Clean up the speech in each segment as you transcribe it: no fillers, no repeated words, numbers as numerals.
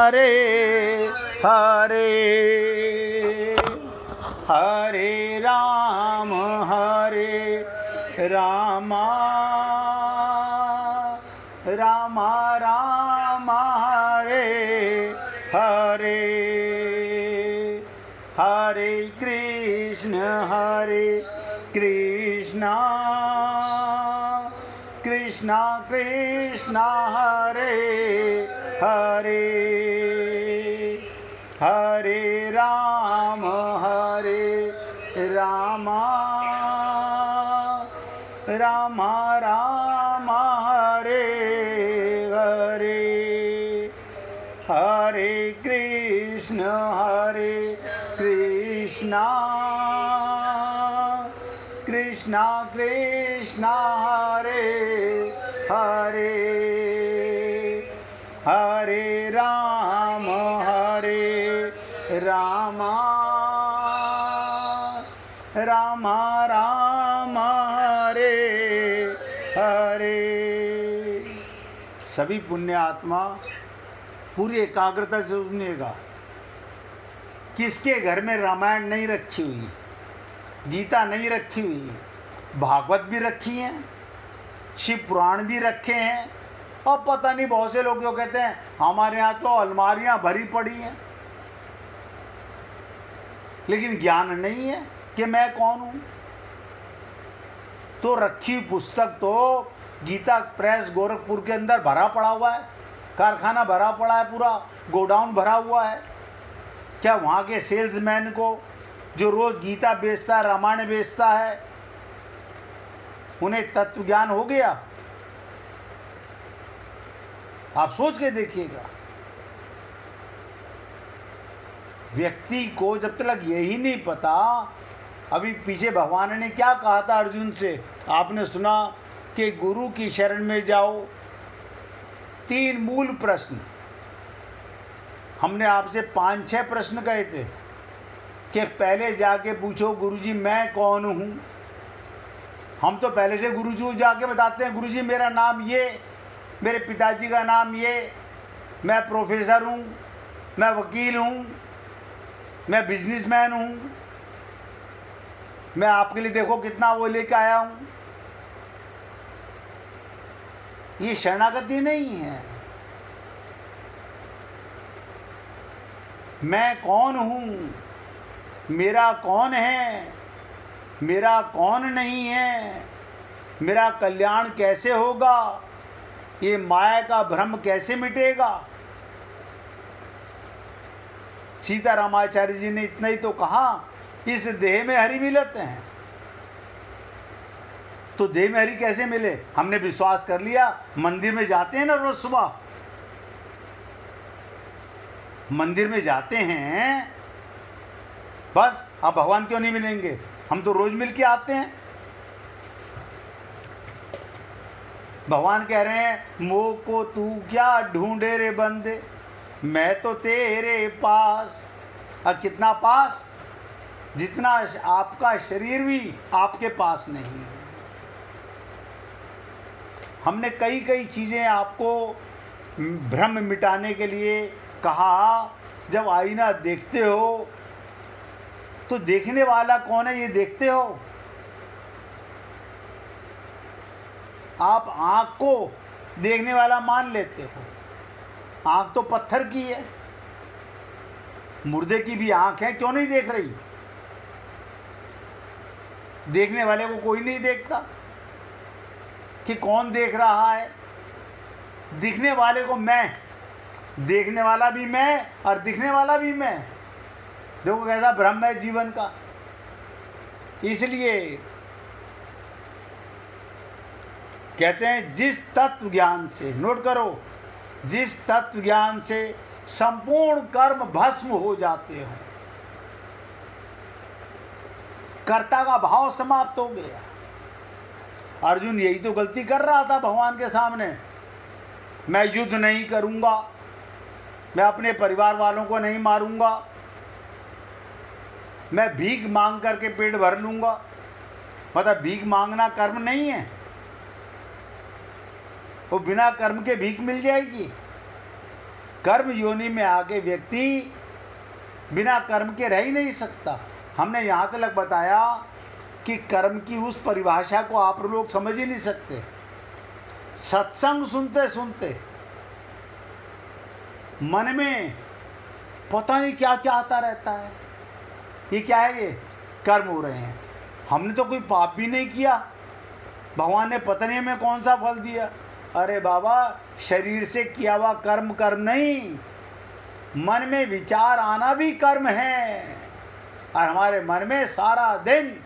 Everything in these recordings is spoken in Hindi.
हरे हरे हरे राम राम राम हरे हरे हरे कृष्ण कृष्ण कृष्ण हरे हरे हरे राम राम राम हरे हरे हरे कृष्ण कृष्ण कृष्ण हरे हरे हरे राम राम राम हरे हरे। सभी पुण्य आत्मा पूरी एकाग्रता से सुनिएगा। किसके घर में रामायण नहीं रखी हुई, गीता नहीं रखी हुई, भागवत भी रखी है, शिव पुराण भी रखे हैं, और पता नहीं बहुत से लोग जो कहते हैं हमारे यहाँ तो अलमारियाँ भरी पड़ी हैं, लेकिन ज्ञान नहीं है कि मैं कौन हूँ। तो रखी पुस्तक तो गीता प्रेस गोरखपुर के अंदर भरा पड़ा हुआ है, कारखाना भरा पड़ा है, पूरा गोडाउन भरा हुआ है। क्या वहाँ के सेल्समैन को जो रोज गीता बेचता है, रामायण बेचता है, उन्हें तत्व ज्ञान हो गया? आप सोच के देखिएगा। व्यक्ति को जब तक यही नहीं पता, अभी पीछे भगवान ने क्या कहा था अर्जुन से, आपने सुना कि गुरु की शरण में जाओ। 3 मूल प्रश्न, हमने आपसे 5-6 प्रश्न कहे थे कि पहले जाके पूछो गुरुजी मैं कौन हूँ। हम तो पहले से गुरुजी को जाके बताते हैं, गुरुजी मेरा नाम ये, मेरे पिताजी का नाम ये, मैं प्रोफेसर हूँ, मैं वकील हूँ, मैं बिजनेसमैन हूँ, मैं आपके लिए देखो कितना वो लेके आया हूँ। ये शरणागति नहीं है। मैं कौन हूँ, मेरा कौन है, मेरा कौन नहीं है, मेरा कल्याण कैसे होगा, ये माया का भ्रम कैसे मिटेगा। सीतारामाचार्य जी ने इतना ही तो कहा, इस देह में हरि मिलते हैं। तो देह में हरि कैसे मिले? हमने विश्वास कर लिया, मंदिर में जाते हैं ना रोज सुबह, मंदिर में जाते हैं, बस अब भगवान क्यों नहीं मिलेंगे? हम तो रोज मिल के आते हैं। भगवान कह रहे हैं मोह को तू क्या ढूंढे रे बंदे, मैं तो तेरे पास। अब कितना पास? जितना आपका शरीर भी आपके पास नहीं है। हमने कई कई चीज़ें आपको भ्रम मिटाने के लिए कहा। जब आईना देखते हो तो देखने वाला कौन है ये देखते हो? आप आँख को देखने वाला मान लेते हो। आँख तो पत्थर की है, मुर्दे की भी आँख है, क्यों नहीं देख रही? देखने वाले को कोई नहीं देखता कि कौन देख रहा है। दिखने वाले को मैं, देखने वाला भी मैं और दिखने वाला भी मैं। देखो कैसा भ्रम है जीवन का। इसलिए कहते हैं जिस तत्व ज्ञान से, नोट करो, जिस तत्व ज्ञान से संपूर्ण कर्म भस्म हो जाते हो, कर्ता का भाव समाप्त हो गया। अर्जुन यही तो गलती कर रहा था भगवान के सामने। मैं युद्ध नहीं करूंगा, मैं अपने परिवार वालों को नहीं मारूंगा, मैं भीख मांग करके पेट भर लूंगा। मतलब भीख मांगना कर्म नहीं है, वो बिना कर्म के भीख मिल जाएगी। कर्म योनि में आके व्यक्ति बिना कर्म के रह ही नहीं सकता। हमने यहाँ तक बताया कि कर्म की उस परिभाषा को आप लोग समझ ही नहीं सकते। सत्संग सुनते सुनते मन में पता नहीं क्या क्या आता रहता है। ये क्या है? ये कर्म हो रहे हैं। हमने तो कोई पाप भी नहीं किया, भगवान ने पता नहीं हमें कौन सा फल दिया। अरे बाबा, शरीर से किया हुआ कर्म कर्म नहीं, मन में विचार आना भी कर्म है। और हमारे मन में सारा दिन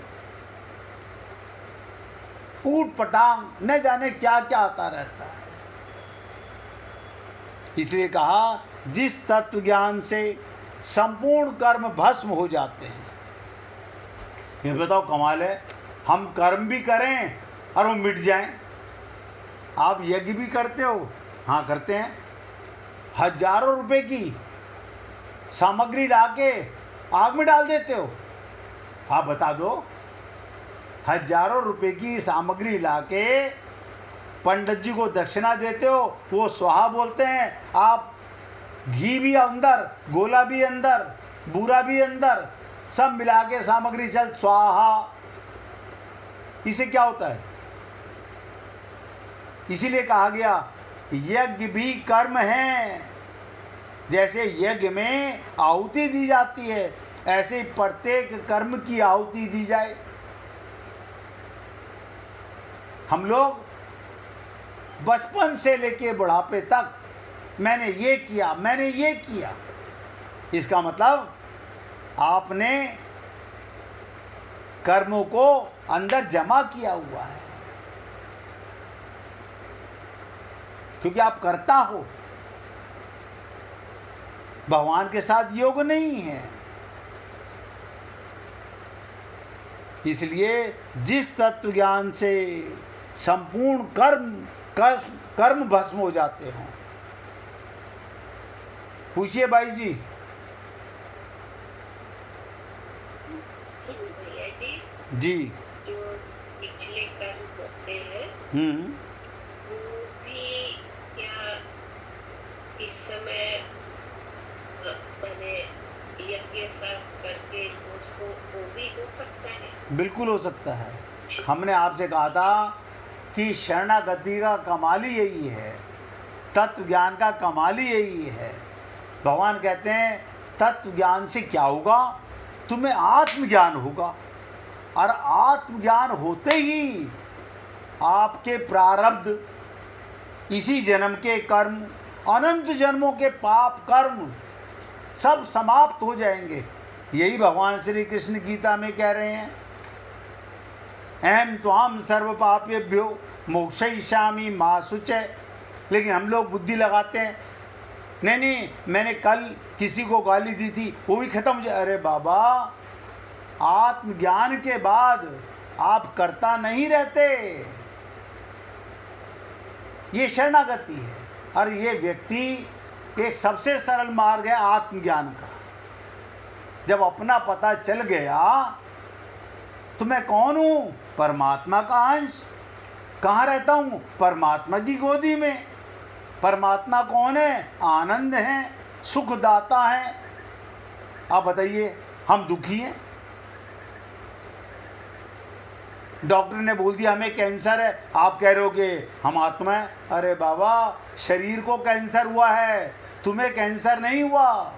ऊट पटांग न जाने क्या क्या आता रहता है। इसलिए कहा जिस तत्व ज्ञान से संपूर्ण कर्म भस्म हो जाते हैं। ये बताओ कमाल है, हम कर्म भी करें और वो मिट जाएं। आप यज्ञ भी करते हो? हाँ करते हैं। हजारों रुपए की सामग्री लाके आग में डाल देते हो। आप बता दो, हजारों रुपए की सामग्री लाके पंडित जी को दक्षिणा देते हो, वो स्वाहा बोलते हैं। आप घी भी अंदर, गोला भी अंदर, बूरा भी अंदर, सब मिला के सामग्री चल स्वाहा। इसे क्या होता है? इसीलिए कहा गया यज्ञ भी कर्म है। जैसे यज्ञ में आहुति दी जाती है, ऐसे प्रत्येक कर्म की आहुति दी जाए। हम लोग बचपन से लेके बुढ़ापे तक मैंने ये किया, मैंने ये किया। इसका मतलब आपने कर्मों को अंदर जमा किया हुआ है, क्योंकि आप करता हो। भगवान के साथ योग नहीं है। इसलिए जिस तत्व ज्ञान से संपूर्ण कर्म भस्म हो जाते हों। पूछिए भाई जी। जी, जो पिछले कर्म होते हैं वो भी क्या इस समय मैंने यज्ञ सब करके उसको वो भी हो सकता है? बिल्कुल हो सकता है। हमने आपसे कहा था कि शरणागति का कमाल ही यही है, तत्व ज्ञान का कमाल ही यही है। भगवान कहते हैं तत्व ज्ञान से क्या होगा? तुम्हें आत्मज्ञान होगा, और आत्मज्ञान होते ही आपके प्रारब्ध, इसी जन्म के कर्म, अनंत जन्मों के पाप कर्म सब समाप्त हो जाएंगे। यही भगवान श्री कृष्ण गीता में कह रहे हैं, अहम त्वाम सर्व पापेभ्यो मोक्षयिष्यामि मा शुचय। लेकिन हम लोग बुद्धि लगाते हैं, नहीं नहीं मैंने कल किसी को गाली दी थी, वो भी खत्म हो जाए। अरे बाबा, आत्मज्ञान के बाद आप करता नहीं रहते। ये शरणागति है। और ये व्यक्ति एक सबसे सरल मार्ग है आत्मज्ञान का। जब अपना पता चल गया तो मैं कौन हूँ? परमात्मा का अंश। कहाँ रहता हूँ? परमात्मा की गोदी में। परमात्मा कौन है? आनंद है, सुखदाता है। आप बताइए, हम दुखी हैं? डॉक्टर ने बोल दिया हमें कैंसर है, आप कह रहे हो कि हम आत्मा है। अरे बाबा, शरीर को कैंसर हुआ है, तुम्हें कैंसर नहीं हुआ।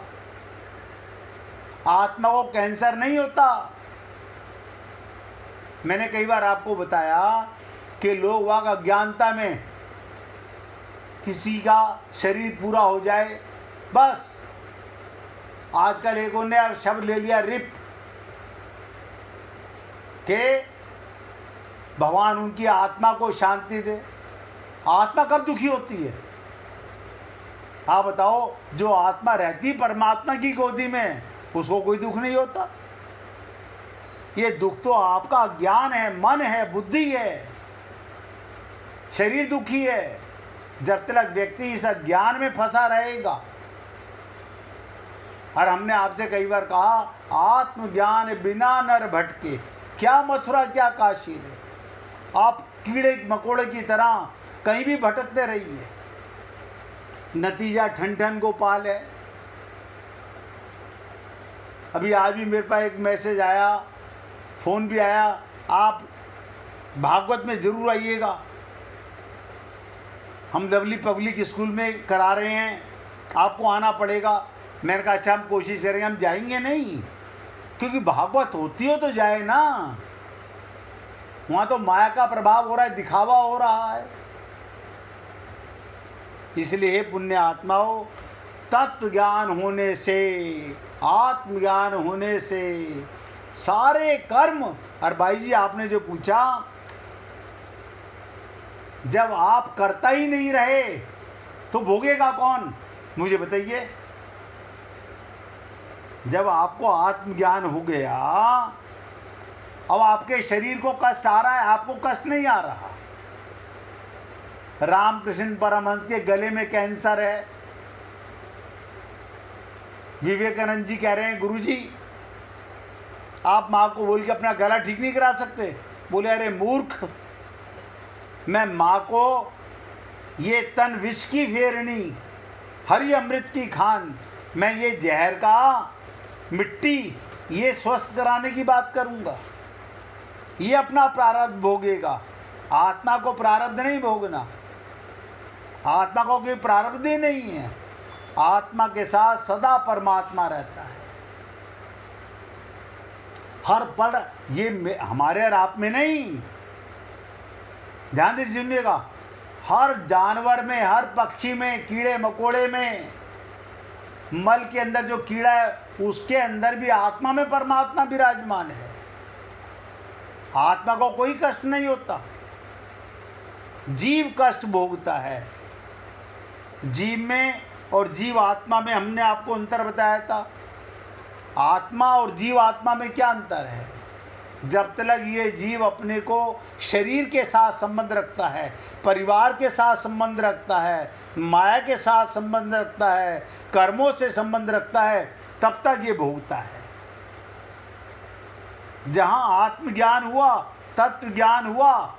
आत्मा को कैंसर नहीं होता। मैंने कई बार आपको बताया कि लोग वहाँ अज्ञानता में किसी का शरीर पूरा हो जाए, बस आजकल एक ने शब्द ले लिया रिप, के भगवान उनकी आत्मा को शांति दे। आत्मा कब दुखी होती है? आप बताओ, जो आत्मा रहती परमात्मा की गोदी में, उसको कोई दुख नहीं होता। ये दुख तो आपका ज्ञान है, मन है, बुद्धि है। शरीर दुखी है जब तक व्यक्ति इस ज्ञान में फंसा रहेगा। और हमने आपसे कई बार कहा, आत्मज्ञान बिना नर भटके, क्या मथुरा क्या काशी है। आप कीड़े मकोड़े की तरह कहीं भी भटकते रहिए, नतीजा ठन ठन गोपाल है। अभी आज भी मेरे पास एक मैसेज आया, फ़ोन भी आया, आप भागवत में ज़रूर आइएगा, हम लवली पब्लिक स्कूल में करा रहे हैं, आपको आना पड़ेगा। मैंने कहा अच्छा हम कोशिश करेंगे। हम जाएंगे नहीं, क्योंकि भागवत होती हो तो जाए ना, वहाँ तो माया का प्रभाव हो रहा है, दिखावा हो रहा है। इसलिए हे पुण्य आत्माओं, तत्व ज्ञान होने से, आत्मज्ञान होने से सारे कर्म। और भाई जी आपने जो पूछा, जब आप करता ही नहीं रहे तो भोगेगा कौन, मुझे बताइए। जब आपको आत्मज्ञान हो गया, अब आपके शरीर को कष्ट आ रहा है, आपको कष्ट नहीं आ रहा। रामकृष्ण परमहंस के गले में कैंसर है, विवेकानंद जी कह रहे हैं गुरुजी आप माँ को बोल के अपना गला ठीक नहीं करा सकते। बोले अरे मूर्ख, मैं माँ को ये तन विष की फेरनी, हरि अमृत की खान, मैं ये जहर का मिट्टी ये स्वस्थ कराने की बात करूँगा। ये अपना प्रारब्ध भोगेगा, आत्मा को प्रारब्ध नहीं भोगना। आत्मा को कोई प्रारब्ध ही नहीं है, आत्मा के साथ सदा परमात्मा रहता है। हर पल ये हमारे और आप में नहीं, ध्यान से सुनिएगा, हर जानवर में, हर पक्षी में, कीड़े मकोड़े में, मल के अंदर जो कीड़ा है उसके अंदर भी आत्मा में परमात्मा विराजमान है। आत्मा को कोई कष्ट नहीं होता, जीव कष्ट भोगता है। जीव में और जीव आत्मा में हमने आपको अंतर बताया था। आत्मा और जीव आत्मा में क्या अंतर है? जब तक ये जीव अपने को शरीर के साथ संबंध रखता है, परिवार के साथ संबंध रखता है, माया के साथ संबंध रखता है, कर्मों से संबंध रखता है, तब तक ये भोगता है। जहाँ आत्मज्ञान हुआ, तत्व ज्ञान हुआ,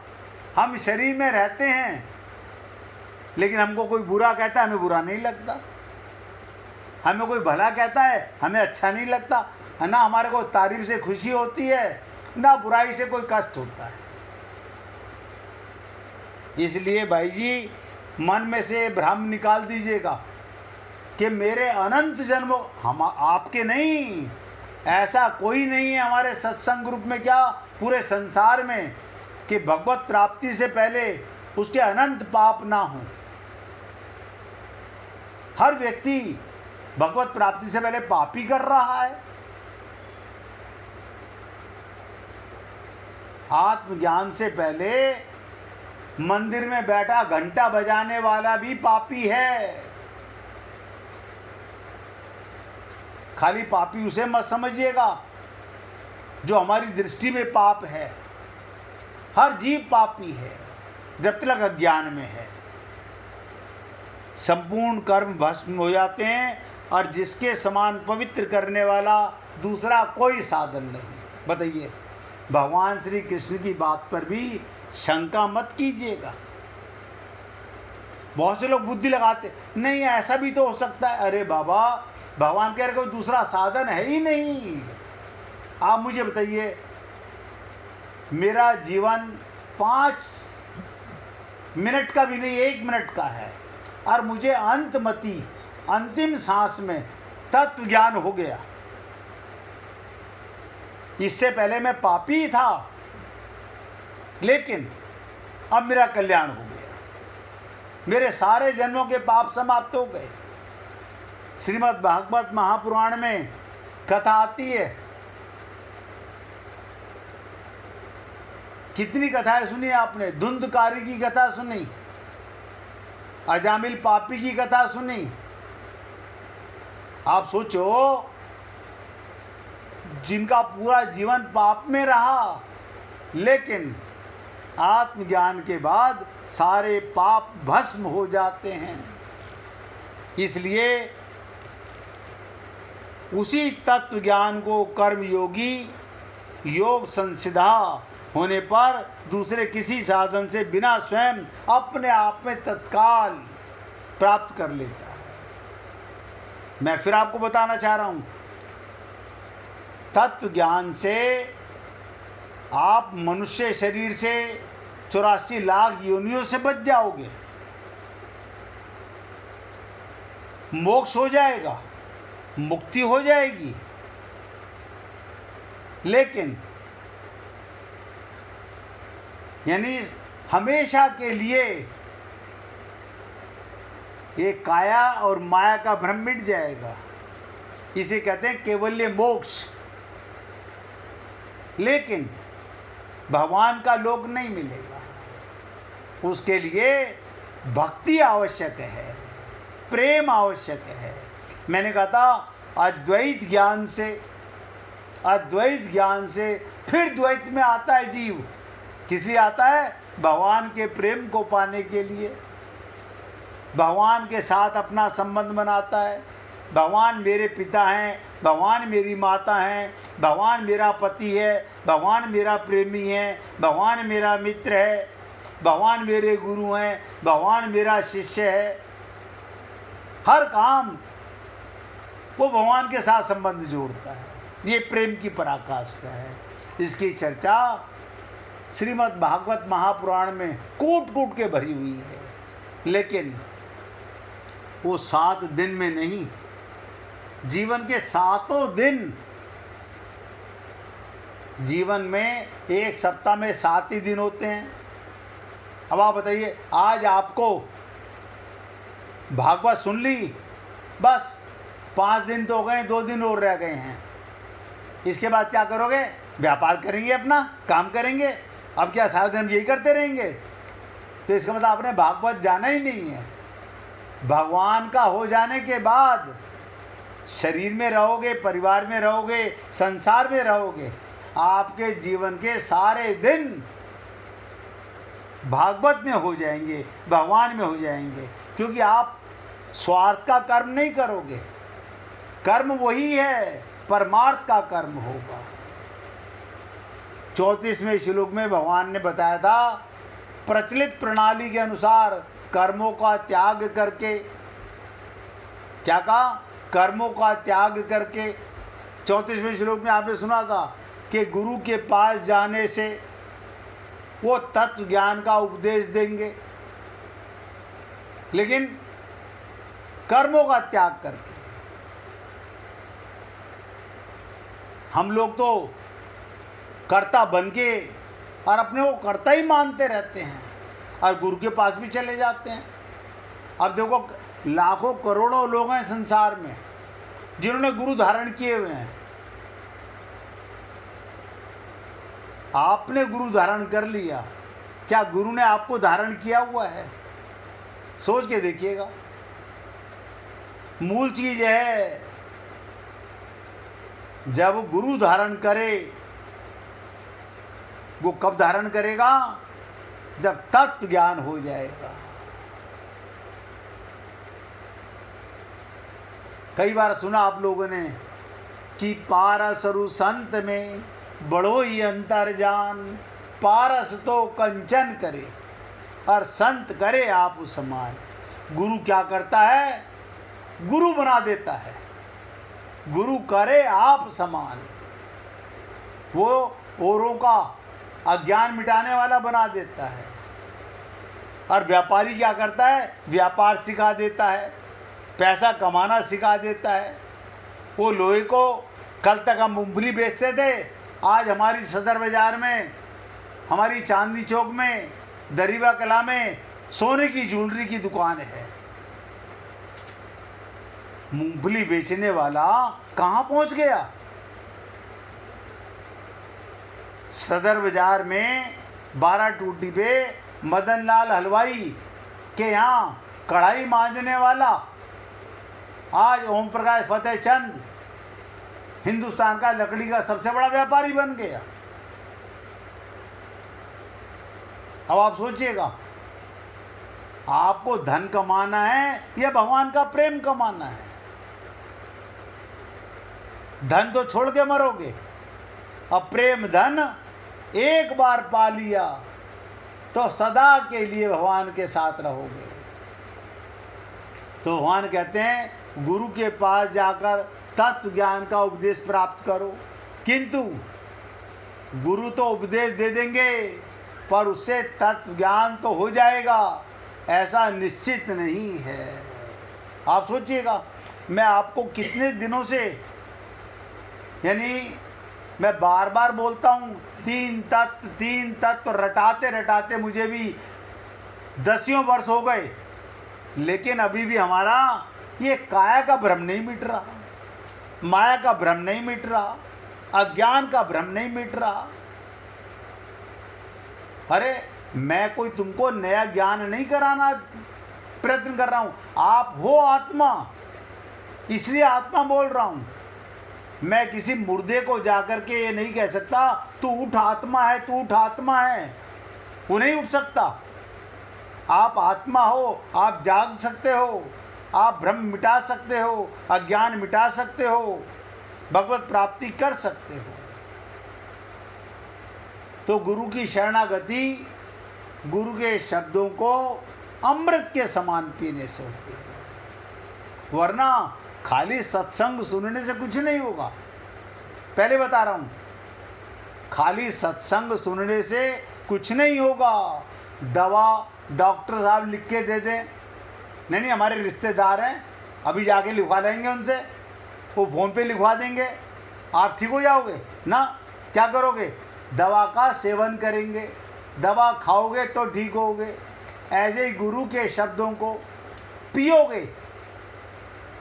हम शरीर में रहते हैं, लेकिन हमको कोई बुरा कहता है हमें बुरा नहीं लगता, हमें कोई भला कहता है हमें अच्छा नहीं लगता, ना हमारे को तारीफ से खुशी होती है, ना बुराई से कोई कष्ट होता है। इसलिए भाई जी मन में से भ्रम निकाल दीजिएगा कि मेरे अनंत जन्मों, हम आपके नहीं, ऐसा कोई नहीं है हमारे सत्संग ग्रुप में, क्या पूरे संसार में, कि भगवत प्राप्ति से पहले उसके अनंत पाप ना हो। हर व्यक्ति भगवत प्राप्ति से पहले पाप ही कर रहा है। आत्मज्ञान से पहले मंदिर में बैठा घंटा बजाने वाला भी पापी है। खाली पापी उसे मत समझिएगा जो हमारी दृष्टि में पाप है। हर जीव पापी है जब तक अज्ञान में है। संपूर्ण कर्म भस्म हो जाते हैं और जिसके समान पवित्र करने वाला दूसरा कोई साधन नहीं। बताइए, भगवान श्री कृष्ण की बात पर भी शंका मत कीजिएगा। बहुत से लोग बुद्धि लगाते, नहीं ऐसा भी तो हो सकता है। अरे बाबा, भगवान कह रहे कोई दूसरा साधन है ही नहीं। आप मुझे बताइए, मेरा जीवन 5 मिनट का भी नहीं, 1 मिनट का है, और मुझे अंतमति अंतिम सांस में तत्व ज्ञान हो गया। इससे पहले मैं पापी था, लेकिन अब मेरा कल्याण हो गया, मेरे सारे जन्मों के पाप समाप्त हो गए। श्रीमद् भागवत महापुराण में कथा आती है, कितनी कथाएं सुनी आपने। धुंधकारी की कथा सुनी, अजामिल पापी की कथा सुनी। आप सोचो, जिनका पूरा जीवन पाप में रहा, लेकिन आत्मज्ञान के बाद सारे पाप भस्म हो जाते हैं। इसलिए उसी तत्व ज्ञान को कर्मयोगी योग संसिधा होने पर दूसरे किसी साधन से बिना स्वयं अपने आप में तत्काल प्राप्त कर लेता है। मैं फिर आपको बताना चाह रहा हूं, तत्व ज्ञान से आप मनुष्य शरीर से 84 लाख योनियों से बच जाओगे, मोक्ष हो जाएगा, मुक्ति हो जाएगी। लेकिन यानी हमेशा के लिए ये काया और माया का भ्रम मिट जाएगा। इसे कहते हैं केवल्य मोक्ष। लेकिन भगवान का लोक नहीं मिलेगा, उसके लिए भक्ति आवश्यक है, प्रेम आवश्यक है। मैंने कहा था अद्वैत ज्ञान से फिर द्वैत में आता है जीव। किस लिए आता है? भगवान के प्रेम को पाने के लिए, भगवान के साथ अपना संबंध बनाता है। भगवान मेरे पिता हैं, भगवान मेरी माता हैं, भगवान मेरा पति है, भगवान मेरा प्रेमी है, भगवान मेरा मित्र है, भगवान मेरे गुरु हैं, भगवान मेरा शिष्य है। हर काम वो भगवान के साथ संबंध जोड़ता है। ये प्रेम की पराकाष्ठा है। इसकी चर्चा श्रीमद् भागवत महापुराण में कूट कूट के भरी हुई है। लेकिन वो 7 दिन में नहीं, जीवन के 7 दिन, जीवन में एक सप्ताह में 7 ही दिन होते हैं। अब आप बताइए, आज आपको भागवत सुन ली, बस 5 दिन तो हो गए, 2 दिन और रह गए हैं। इसके बाद क्या करोगे? व्यापार करेंगे, अपना काम करेंगे। अब क्या सारा दिन यही करते रहेंगे? तो इसका मतलब आपने भागवत जाना ही नहीं है। भगवान का हो जाने के बाद शरीर में रहोगे, परिवार में रहोगे, संसार में रहोगे, आपके जीवन के सारे दिन भागवत में हो जाएंगे, भगवान में हो जाएंगे। क्योंकि आप स्वार्थ का कर्म नहीं करोगे, कर्म वही है, परमार्थ का कर्म होगा। 34वें श्लोक में भगवान ने बताया था, प्रचलित प्रणाली के अनुसार कर्मों का त्याग करके, क्या कहा? कर्मों का त्याग करके। 34वें श्लोक में आपने सुना था कि गुरु के पास जाने से वो तत्व ज्ञान का उपदेश देंगे, लेकिन कर्मों का त्याग करके। हम लोग तो कर्ता बन के और अपने को कर्ता ही मानते रहते हैं और गुरु के पास भी चले जाते हैं। अब देखो, लाखों करोड़ों लोग हैं संसार में जिन्होंने गुरु धारण किए हुए हैं। आपने गुरु धारण कर लिया, क्या गुरु ने आपको धारण किया हुआ है? सोच के देखिएगा। मूल चीज है, जब गुरु धारण करे, वो कब धारण करेगा? जब तत्व ज्ञान हो जाएगा। कई बार सुना आप लोगों ने कि पारस रु संत में बड़ो ही अंतर जान, पारस तो कंचन करे और संत करे आप समान। गुरु क्या करता है? गुरु बना देता है। गुरु करे आप समान, वो औरों का अज्ञान मिटाने वाला बना देता है। और व्यापारी क्या करता है? व्यापार सिखा देता है, पैसा कमाना सिखा देता है। वो लोहे को, कल तक हम मूंगफली बेचते थे, आज हमारी सदर बाजार में, हमारी चांदनी चौक में, दरीबा कला में सोने की ज्वेलरी की दुकान है। मूंगफली बेचने वाला कहाँ पहुंच गया? सदर बाजार में 12 टूटी पे मदन लाल हलवाई के यहाँ कढ़ाई मांजने वाला आज ओम प्रकाश फतेह चंद हिंदुस्तान का लकड़ी का सबसे बड़ा व्यापारी बन गया। अब आप सोचिएगा, आपको धन कमाना है या भगवान का प्रेम कमाना है? धन तो छोड़ के मरोगे, अब प्रेम धन एक बार पा लिया तो सदा के लिए भगवान के साथ रहोगे। तो भगवान कहते हैं गुरु के पास जाकर तत्व ज्ञान का उपदेश प्राप्त करो, किंतु गुरु तो उपदेश दे देंगे पर उससे तत्व ज्ञान तो हो जाएगा ऐसा निश्चित नहीं है। आप सोचिएगा, मैं आपको कितने दिनों से, यानी मैं बार बार बोलता हूँ तीन तत्व रटाते रटाते मुझे भी दसियों वर्ष हो गए, लेकिन अभी भी हमारा ये काया का भ्रम नहीं मिट रहा, माया का भ्रम नहीं मिट रहा, अज्ञान का भ्रम नहीं मिट रहा। अरे मैं कोई तुमको नया ज्ञान नहीं कराना प्रयत्न कर रहा हूं, आप हो आत्मा, इसलिए आत्मा बोल रहा हूं। मैं किसी मुर्दे को जाकर के ये नहीं कह सकता तू उठ आत्मा है, तू उठ आत्मा है, वो नहीं उठ सकता। आप आत्मा हो, आप जाग सकते हो, आप भ्रम मिटा सकते हो, अज्ञान मिटा सकते हो, भगवत प्राप्ति कर सकते हो। तो गुरु की शरणागति गुरु के शब्दों को अमृत के समान पीने से होती है, वरना खाली सत्संग सुनने से कुछ नहीं होगा। पहले बता रहा हूँ, खाली सत्संग सुनने से कुछ नहीं होगा। दवा डॉक्टर साहब लिख के दे दें, नहीं हमारे रिश्तेदार हैं, अभी जाके लिखवा लेंगे उनसे, वो फ़ोन पे लिखवा देंगे, आप ठीक हो जाओगे ना। क्या करोगे? दवा का सेवन करेंगे, दवा खाओगे तो ठीक होगे। ऐसे ही गुरु के शब्दों को पियोगे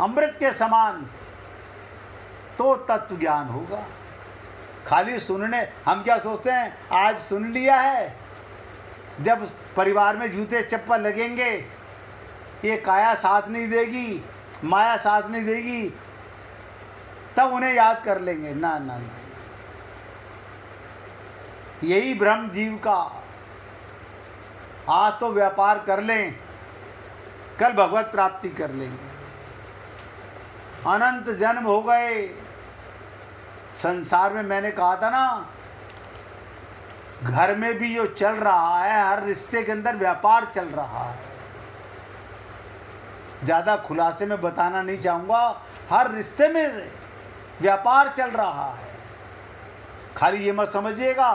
अमृत के समान तो तत्व ज्ञान होगा। खाली सुनने, हम क्या सोचते हैं आज सुन लिया है, जब परिवार में जूते चप्पल लगेंगे, ये काया साथ नहीं देगी, माया साथ नहीं देगी, तब उन्हें याद कर लेंगे। ना ना ना, यही भ्रम जीव का। आज तो व्यापार कर लें, कल भगवत प्राप्ति कर लेंगे। अनंत जन्म हो गए संसार में। मैंने कहा था ना, घर में भी जो चल रहा है, हर रिश्ते के अंदर व्यापार चल रहा है। ज़्यादा खुलासे में बताना नहीं चाहूँगा, हर रिश्ते में व्यापार चल रहा है। खाली ये मत समझिएगा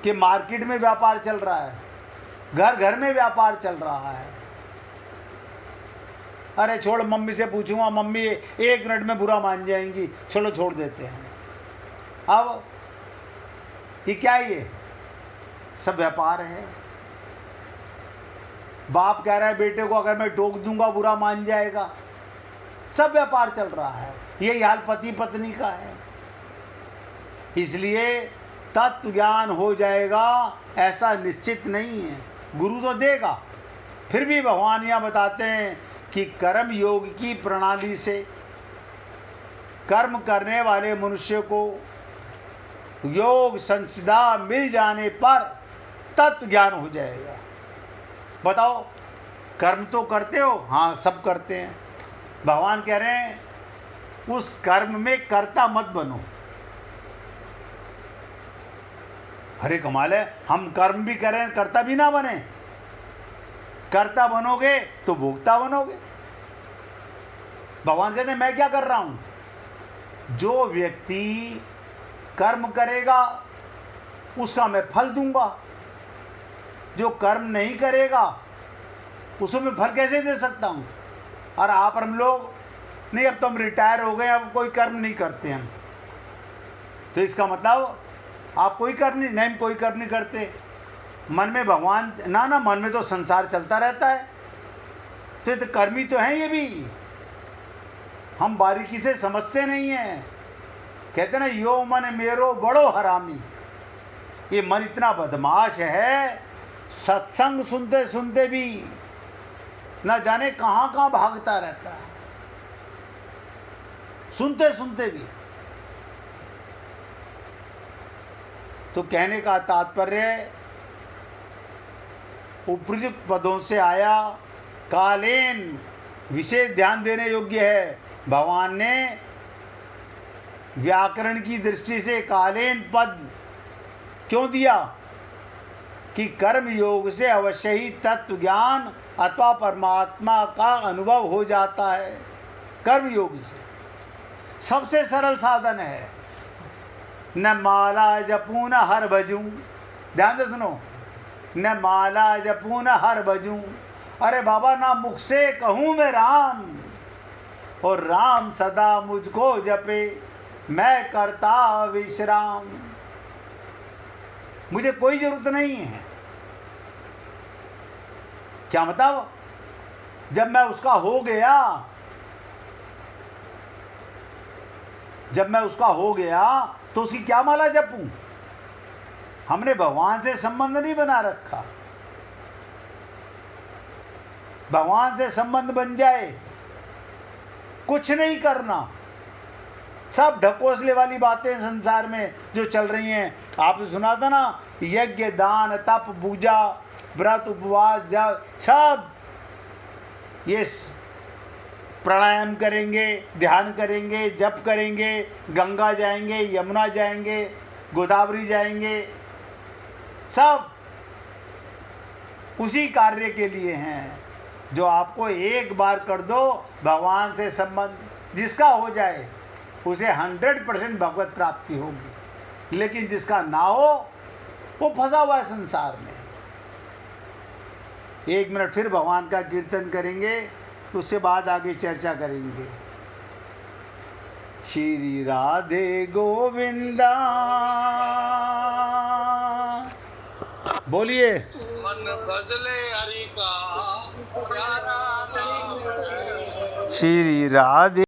कि मार्केट में व्यापार चल रहा है, घर घर में व्यापार चल रहा है। अरे छोड़, मम्मी से पूछूंगा, मम्मी 1 मिनट में बुरा मान जाएंगी, चलो छोड़ देते हैं। अब ये क्या है? ये सब व्यापार है। बाप कह रहा है बेटे को अगर मैं टोक दूंगा बुरा मान जाएगा, सब व्यापार चल रहा है। यही हाल पति पत्नी का है। इसलिए तत्व ज्ञान हो जाएगा ऐसा निश्चित नहीं है। गुरु तो देगा, फिर भी भगवान यहाँ बताते हैं कि कर्म योग की प्रणाली से कर्म करने वाले मनुष्य को योग संसिदा मिल जाने पर तत्व ज्ञान हो जाएगा। बताओ, कर्म तो करते हो? हाँ, सब करते हैं। भगवान कह रहे हैं उस कर्म में कर्ता मत बनो। अरे कमाल है, हम कर्म भी करें, कर्ता भी ना बने। कर्ता बनोगे तो भोक्ता बनोगे। भगवान कहते हैं मैं क्या कर रहा हूं? जो व्यक्ति कर्म करेगा उसका मैं फल दूंगा, जो कर्म नहीं करेगा उसको मैं फल कैसे दे सकता हूं? और आप हम लोग नहीं, अब तो हम रिटायर हो गए, अब कोई कर्म नहीं करते हम। तो इसका मतलब आप कोई कर्म नहीं, हम कोई कर्म नहीं करते। मन में भगवान ना, मन में तो संसार चलता रहता है। तो ये तो कर्मी तो हैं, ये भी हम बारीकी से समझते नहीं हैं। कहते ना, यो मन मेरो बड़ो हरामी। ये मन इतना बदमाश है, सत्संग सुनते सुनते भी न जाने कहाँ कहाँ भागता रहता है, सुनते सुनते भी। तो कहने का तात्पर्य उपयुक्त पदों से आया, कालीन विशेष ध्यान देने योग्य है। भगवान ने व्याकरण की दृष्टि से कालीन पद क्यों दिया? कि कर्म योग से अवश्य ही तत्व ज्ञान अथवा परमात्मा का अनुभव हो जाता है। कर्म योग से सबसे सरल साधन है। न माला जपूं न हर भजूं, ध्यान से सुनो, न माला जपूं न हर भजूं। अरे बाबा, ना मुख से कहूँ मैं राम और राम सदा मुझको जपे, मैं करता विश्राम। मुझे कोई जरूरत नहीं है। क्या मतलब? जब मैं उसका हो गया, जब मैं उसका हो गया तो उसकी क्या माला जपूं? हमने भगवान से संबंध नहीं बना रखा। भगवान से संबंध बन जाए, कुछ नहीं करना। सब ढकोसले वाली बातें संसार में जो चल रही हैं। आपने सुना था ना, यज्ञ दान तप पूजा व्रत उपवास जप, सब ये प्राणायाम करेंगे, ध्यान करेंगे, जप करेंगे, गंगा जाएंगे, यमुना जाएंगे, गोदावरी जाएंगे, सब उसी कार्य के लिए हैं जो आपको एक बार कर दो। भगवान से संबंध जिसका हो जाए उसे 100% भगवत प्राप्ति होगी, लेकिन जिसका ना हो वो फंसा हुआ है संसार में। 1 मिनट फिर भगवान का कीर्तन करेंगे, उससे बाद आगे चर्चा करेंगे। श्री राधे गोविंदा बोलिए। मन भजले हरि का प्यारा नाम है। श्री राधे